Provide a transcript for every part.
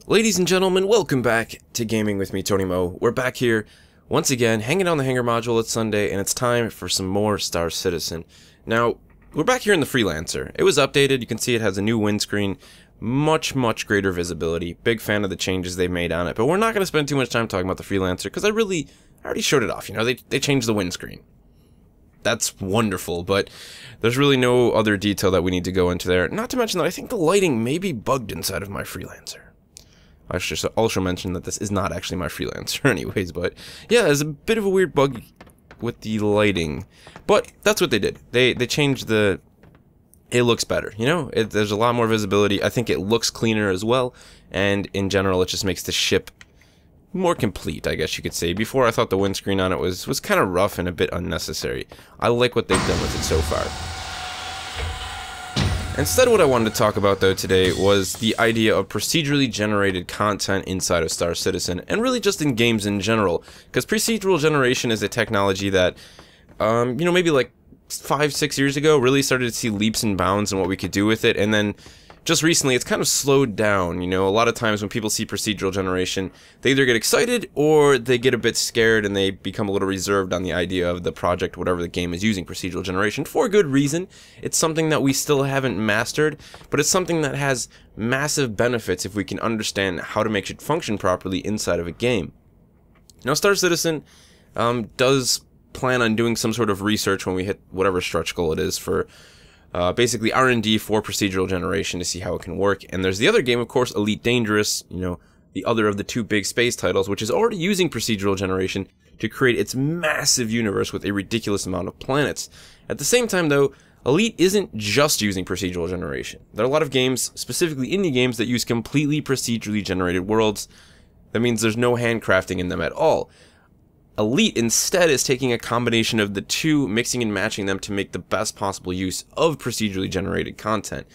Ladies and gentlemen, welcome back to Gaming with me, Tony Mo. We're back here, once again, hanging on the Hangar module. It's Sunday, and it's time for some more Star Citizen. Now, we're back here in the Freelancer. It was updated. You can see it has a new windscreen, much greater visibility. Big fan of the changes they've made on it, but we're not going to spend too much time talking about the Freelancer, because I already showed it off. You know, they changed the windscreen. That's wonderful, but there's really no other detail that we need to go into there. Not to mention that I think the lighting may be bugged inside of my Freelancer. I should also mention that this is not actually my Freelancer anyways, but yeah, there's a bit of a weird bug with the lighting. But that's what they did. They changed the... It looks better, you know? There's a lot more visibility. I think it looks cleaner as well, and in general it just makes the ship more complete, I guess you could say. Before, I thought the windscreen on it was kind of rough and a bit unnecessary. I like what they've done with it so far. Instead, what I wanted to talk about, though, today was the idea of procedurally generated content inside of Star Citizen, and really just in games in general, because procedural generation is a technology that, you know, maybe like 5-6 years ago, really started to see leaps and bounds in what we could do with it, and then just recently, it's kind of slowed down. You know, a lot of times when people see procedural generation, they either get excited or they get a bit scared and they become a little reserved on the idea of the project, whatever the game is using procedural generation, for good reason. It's something that we still haven't mastered, but it's something that has massive benefits if we can understand how to make it function properly inside of a game. Now, Star Citizen does plan on doing some sort of research when we hit whatever stretch goal it is for basically R&D for procedural generation to see how it can work. And there's the other game, of course, Elite Dangerous, you know, the other of the two big space titles, which is already using procedural generation to create its massive universe with a ridiculous amount of planets. At the same time, though, Elite isn't just using procedural generation. There are a lot of games, specifically indie games, that use completely procedurally generated worlds. That means there's no handcrafting in them at all. Elite instead is taking a combination of the two, mixing and matching them to make the best possible use of procedurally generated content.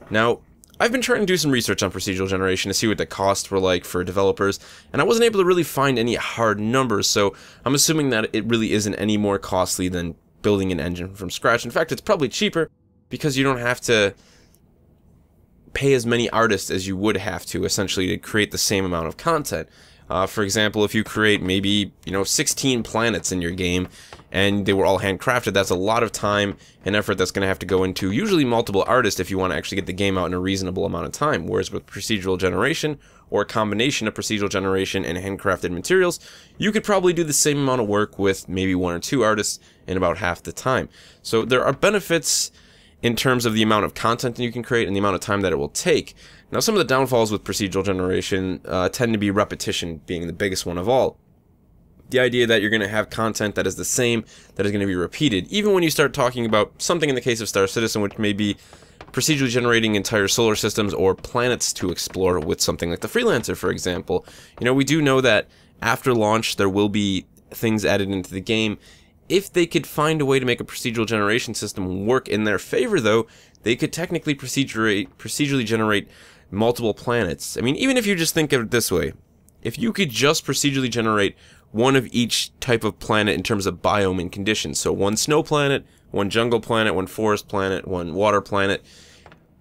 Now, I've been trying to do some research on procedural generation to see what the costs were like for developers, and I wasn't able to really find any hard numbers, so I'm assuming that it really isn't any more costly than building an engine from scratch. In fact, it's probably cheaper because you don't have to pay as many artists as you would have to, essentially, to create the same amount of content. For example, if you create maybe, 16 planets in your game and they were all handcrafted, that's a lot of time and effort that's going to have to go into usually multiple artists if you want to actually get the game out in a reasonable amount of time. Whereas with procedural generation, or a combination of procedural generation and handcrafted materials, you could probably do the same amount of work with maybe 1 or 2 artists in about half the time. So there are benefits in terms of the amount of content that you can create and the amount of time that it will take. Now, some of the downfalls with procedural generation tend to be repetition being the biggest one of all. The idea that you're going to have content that is the same, that is going to be repeated, even when you start talking about something in the case of Star Citizen, which may be procedurally generating entire solar systems or planets to explore with something like the Freelancer, for example. You know, we do know that after launch there will be things added into the game. If they could find a way to make a procedural generation system work in their favor, though, they could technically procedurally generate multiple planets. I mean, even if you just think of it this way, if you could just procedurally generate one of each type of planet in terms of biome and conditions, so one snow planet, one jungle planet, one forest planet, one water planet,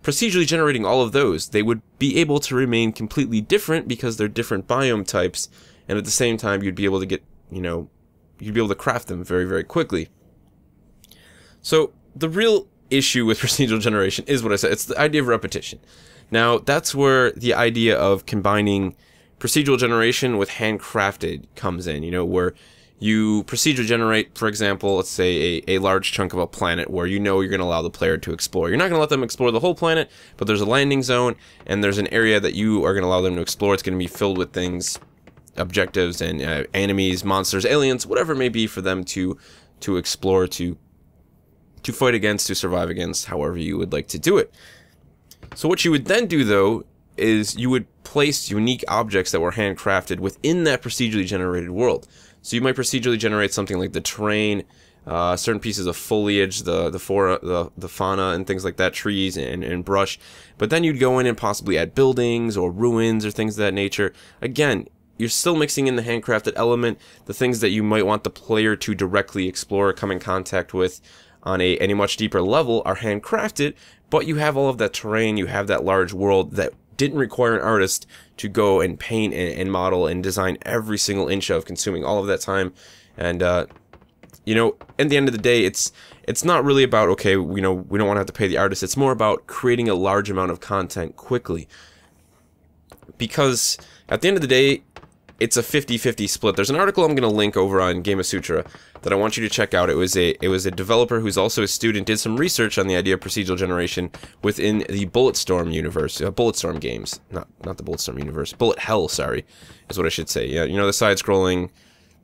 procedurally generating all of those, they would be able to remain completely different because they're different biome types, and at the same time you'd be able to get, you'd be able to craft them very quickly. So the real issue with procedural generation is what I said. It's the idea of repetition. Now, that's where the idea of combining procedural generation with handcrafted comes in, where you procedurally generate, for example, let's say a large chunk of a planet where you're going to allow the player to explore. You're not going to let them explore the whole planet, but there's a landing zone and there's an area that you are going to allow them to explore. It's going to be filled with things, objectives and enemies, monsters, aliens, whatever it may be for them to explore, to fight against, to survive against, however you would like to do it. So what you would then do, though, is you would place unique objects that were handcrafted within that procedurally generated world. So you might procedurally generate something like the terrain, certain pieces of foliage, the fauna and things like that, trees and brush. But then you'd go in and possibly add buildings or ruins or things of that nature. Again, you're still mixing in the handcrafted element, the things that you might want the player to directly explore or come in contact with on a much deeper level are handcrafted, but you have all of that terrain, you have that large world that didn't require an artist to go and paint and model and design every single inch of, consuming all of that time. And you know, at the end of the day, it's not really about, okay, you know, we don't want to have to pay the artist. It's more about creating a large amount of content quickly. Because at the end of the day, it's a 50-50 split. There's an article I'm going to link over on Game of Sutra that I want you to check out. It was a developer who's also a student, did some research on the idea of procedural generation within the Bulletstorm universe, Bulletstorm games, not the Bulletstorm universe, Bullet Hell, sorry, is what I should say. Yeah, you know, the side-scrolling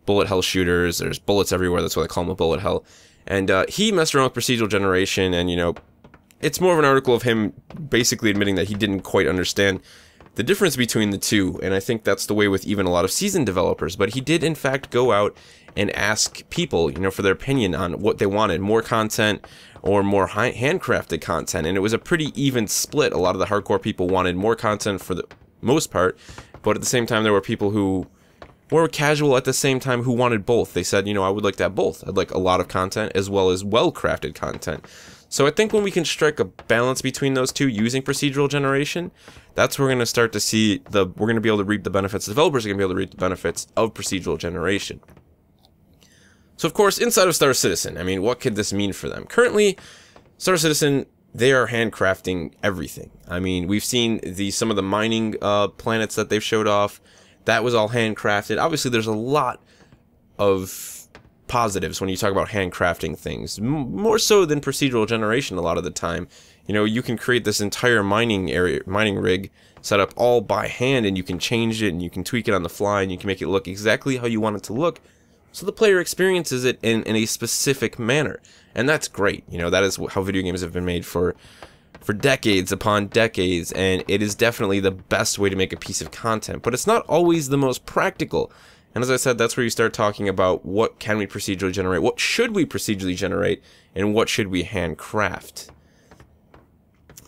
bullet hell shooters. There's bullets everywhere. That's why they call them a bullet hell. And he messed around with procedural generation, and you know, it's more of an article of him basically admitting that he didn't quite understand the difference between the two, and I think that's the way with even a lot of seasoned developers. But he did in fact go out and ask people, you know, for their opinion on what they wanted, more content or more handcrafted content, and it was a pretty even split. A lot of the hardcore people wanted more content for the most part, but at the same time there were people who were casual at the same time who wanted both. They said, you know, I would like to have both. I'd like a lot of content as well as well-crafted content. So I think when we can strike a balance between those two using procedural generation, that's where we're going to start to see we're going to be able to reap the benefits. Developers are going to be able to reap the benefits of procedural generation. So of course, inside of Star Citizen, I mean, what could this mean for them? Currently, Star Citizen, they are handcrafting everything. I mean, we've seen some of the mining planets that they've showed off. That was all handcrafted. Obviously, there's a lot of positives when you talk about handcrafting things, more so than procedural generation a lot of the time. You know, you can create this entire mining rig set up all by hand, and you can change it and you can tweak it on the fly, and you can make it look exactly how you want it to look, so the player experiences it in a specific manner. And that's great. You know, that is how video games have been made for decades upon decades, and it is definitely the best way to make a piece of content, but it's not always the most practical. And as I said, that's where you start talking about what can we procedurally generate, what should we procedurally generate, and what should we handcraft.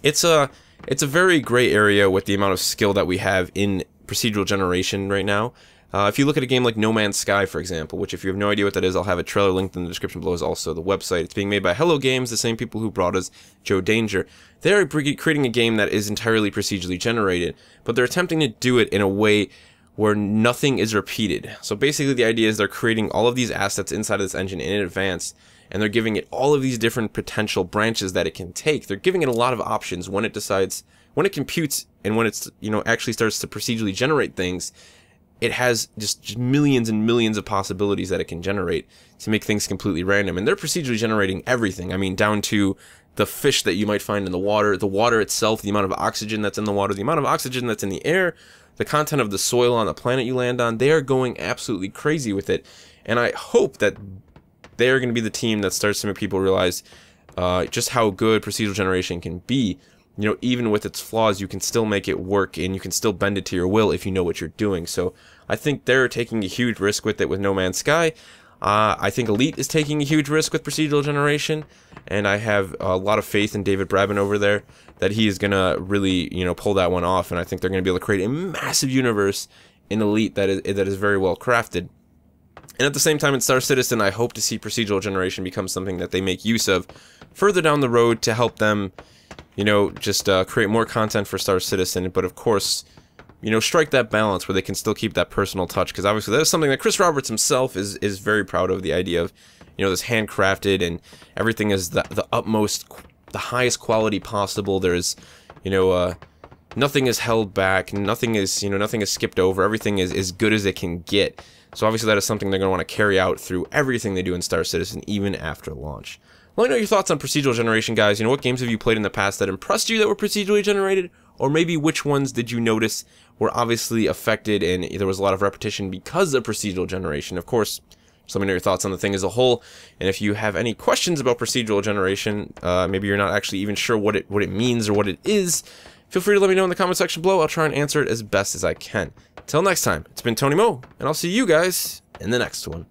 It's a very gray area with the amount of skill that we have in procedural generation right now. If you look at a game like No Man's Sky, for example, which if you have no idea what that is, I'll have a trailer linked in the description below, is also the website. It's being made by Hello Games, the same people who brought us Joe Danger. They're creating a game that is entirely procedurally generated, but they're attempting to do it in a way where nothing is repeated. So basically the idea is they're creating all of these assets inside of this engine in advance, and they're giving it all of these different potential branches that it can take. They're giving it a lot of options when it decides, when it computes, and when it's, you know, actually starts to procedurally generate things. It has just millions and millions of possibilities that it can generate to make things completely random. And they're procedurally generating everything. I mean, down to the fish that you might find in the water itself, the amount of oxygen that's in the water, the amount of oxygen that's in the air, the content of the soil on the planet you land on. They are going absolutely crazy with it. And I hope that they're going to be the team that starts to make people realize just how good procedural generation can be. You know, even with its flaws, you can still make it work, and you can still bend it to your will if you know what you're doing. So I think they're taking a huge risk with it with No Man's Sky. I think Elite is taking a huge risk with procedural generation, and I have a lot of faith in David Braben over there that he is going to really, you know, pull that one off, and I think they're going to be able to create a massive universe in Elite that is very well crafted. And at the same time in Star Citizen, I hope to see procedural generation become something that they make use of further down the road to help them, you know, just create more content for Star Citizen, but of course, you know, strike that balance where they can still keep that personal touch, because obviously that is something that Chris Roberts himself is very proud of, the idea of, you know, this handcrafted and everything is the utmost, the highest quality possible. There's, you know, nothing is held back, nothing is, you know, nothing is skipped over, everything is as good as it can get. So obviously that is something they're going to want to carry out through everything they do in Star Citizen, even after launch. Let me know your thoughts on procedural generation, guys. You know, what games have you played in the past that impressed you that were procedurally generated? Or maybe which ones did you notice were obviously affected and there was a lot of repetition because of procedural generation? Of course, just let me know your thoughts on the thing as a whole. And if you have any questions about procedural generation, maybe you're not actually even sure what it means or what it is, feel free to let me know in the comment section below. I'll try and answer it as best as I can. Till next time, it's been Tony Mo, and I'll see you guys in the next one.